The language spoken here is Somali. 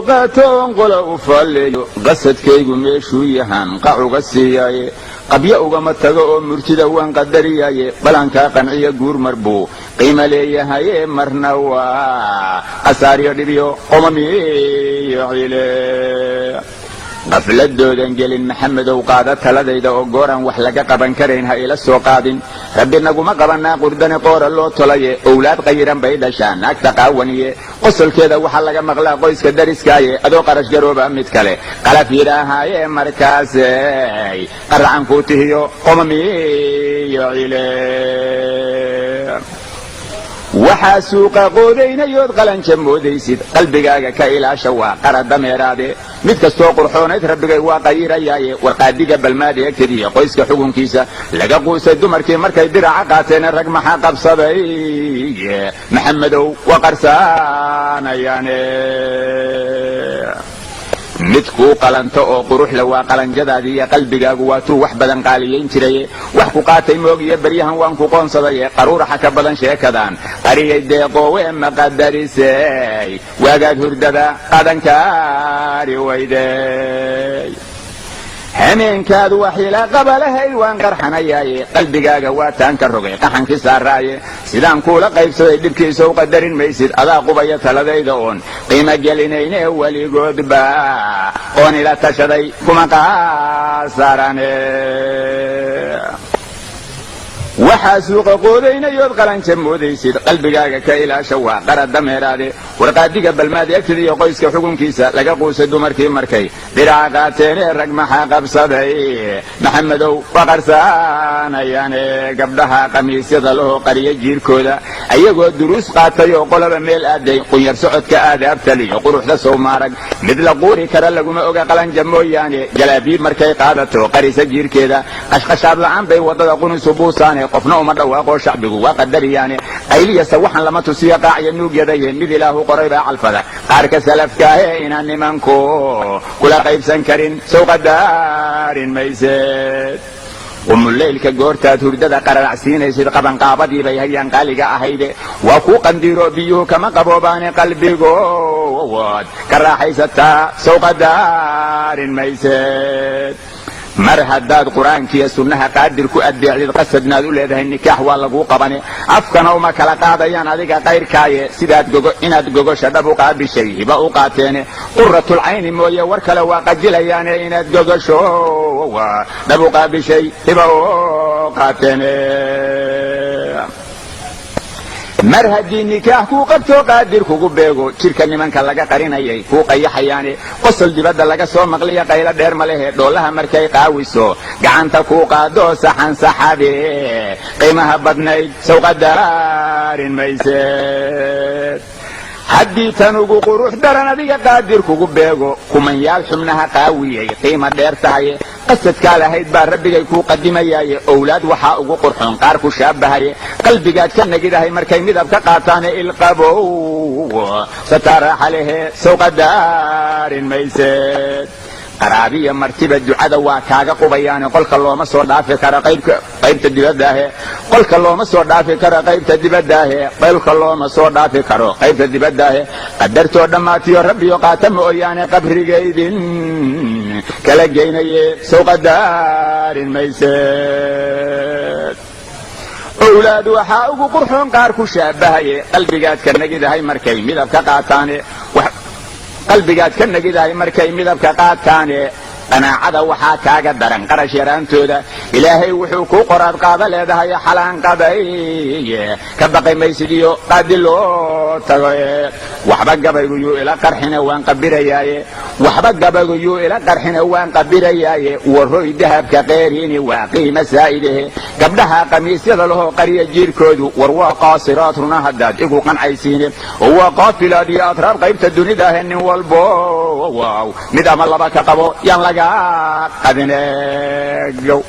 qaatoon qola u falleeyo qasadkaygu meeshuu yahaan qac uga siiyaaye qabyo ugama tago oo murtida waan qadariyaaye balankaa qanciya guur mar buu qiima leeyahaye marna waa qasaaryo dhibyo qomamiyo cile qafladoodan gelin maxamedow qaada taladayda oo gooraan wax laga qaban karayn ha ila soo qaadin rabbi naguma qabanaa qurdani qoora loo tolaye owlaad qayiran bay dhashaan naagta qaawaniye qosolkeeda waxaa laga maqlaa qoyska dariskaaye adoo qarash garooba mid kale qalaf yidhaahaaye markaasay qaracan kuu tihiyo qomamiyo cile waxaa suuqa qoodaynayood qalanja moodaysid qalbigaaga ka ilaasha waa qara dameeraade mid kastoo qurxoonayd rabbigay waa qayirayaaye warqaadiga balmaada egtadiiyo qoyska xukunkiisa laga quusay dumarkii markay diraca qaateene rag maxaa qabsaday maxamedow waa qarsaanayaane mid kuu qalanto oo quruxle waa qalanjadaadii iyo qalbigaagu waatuu wax badan qaaliyayn jiraye wax ku qaatay moogiyo beryahan waan ku qoonsadaye qaruuraxa ka badan sheekadan qariyay deeqoowe maqadarisay waagaad hurdada qadankaari wayday hameenkaad waxila qabalahayd waan qarxanayaaye qalbigaaga waa taan ka rogay qaxankii saaraaye sidaan kuula qaybsaday dhibkiisow qadarin maysid adaa qubaya taladayda oon qiimo gelinayne weligoodba oon ila tashaday kuma qaasarane waxaa suuqa qoodaynayood qalanja moodaysid qalbigaaga ka ilaasha waa qara dameeraade warqaadiga balmaada egtadiiyo qoyska xukunkiisa laga quusay dumarkii markay dhiraca qaateenee rag maxaa qabsaday maxamedow waa qarsaanayaane gabdhaha khamiisyada lahoo qariya jiirkooda ayagoo duruus qaatay oo qolaba meel aaday qunyar socodka aadaabtaliyo quruxda sowmaarag mid la quuri kara laguma oga qalanja mooyaane jalaabiib markay qaadato qarisa jiirkeeda qashqashaad la'aan bay waddada qunisu buusaane qofna uma dhawaaqoo shacbigu waa qadariyaane qayliyase waxaan lama tusiyo qaaciya nuugyadaye mid ilaahu qoray baa calfada qaarka salafkaahe inaan nimanku kula qaybsan karin sow qadaarin mayseed qumuleylka goortaad hurdada qararacsiinaysid qabanqaabadii bay hayaan qaaliga ahayde waa kuu qandiiro biyuhu kama qaboobaane qalbigood ka raaxaysataa sow qadaarin mayseed mar haddaad qur-aankiiyo sunnaha qaadir ku addeecdid qasadnaad u leedahay nikaax waa laguu qabane afkana uma kala qaadayaan adiga qayrkaaye sidaad inaad gogosha dhab u qaabishay hiba u qaateene quratulcayni mooye war kale waa qajilayaane inaad gogosho dhab u qaabishay hiba u qaateene mar haddii nikaax kuu qabtoo qaadir kugu beego jidhka nimanka laga qarinayay kuu qayaxayaane qosol dibadda laga soo maqliya qaylo dheer ma lehe dhoolaha markay qaawiso gacanta kuu qaado saxan saxabe qiimaha badnayd sow qadaarin mayseed haddii tan ugu qurux daran adiga qaadir kugu beego kumanyaal xubnaha qaawiyay qiima dheer tahaye qasadkaa lahayd baa rabbigay kuu qadimayaaye owlaad waxaa ugu qurxoon qaar ku shaabahaye qalbigaad ka nagidahay markay midab ka qaataane ilqabow sataaraaxa lehe sow qadaarin mayseed qaraabiya martiba ducada waa kaaga qubayaane qolka looma soo dhaafi karo qaybta dibadaahe qolka looma soo dhaafi karo qaybta dibadaahe qolka looma soo dhaafi karo qaybta dibadaahe qadartoo dhammaatiyo rabbiyo qaata mooyaane qabrigaydin kala geynaye sow qadaarin mayseed owlaad waxaa ugu qurxoon qaar ku shaabahaye qalbigaad ka nagidahay markay midab ka qaataane qalbigaad ka nagidahay markay midabka qaataane qanaacada waxaa kaaga daran qarash yaraantooda ilaahay wuxuu kuu qoraad qaada leedahay xalaanqaday ka baqay maysid iyo qaadi loo tago waxba gabaygu yuu ila qarxine waan qabirayaaye waxba gabaygu yuu ila qarxine waan qabirayaaye warroy dahabka qeeriini waa qiima saa'idahe gabdhaha khamiisyada lahoo qariya jiirkoodu war waa qaasiraad runa haddaad igu qancaysiine oo waa qaafilaad iyo atraab qaybta dunidaahe nin walbo waaw mid ama laba ka qabo yaan laga qadineegow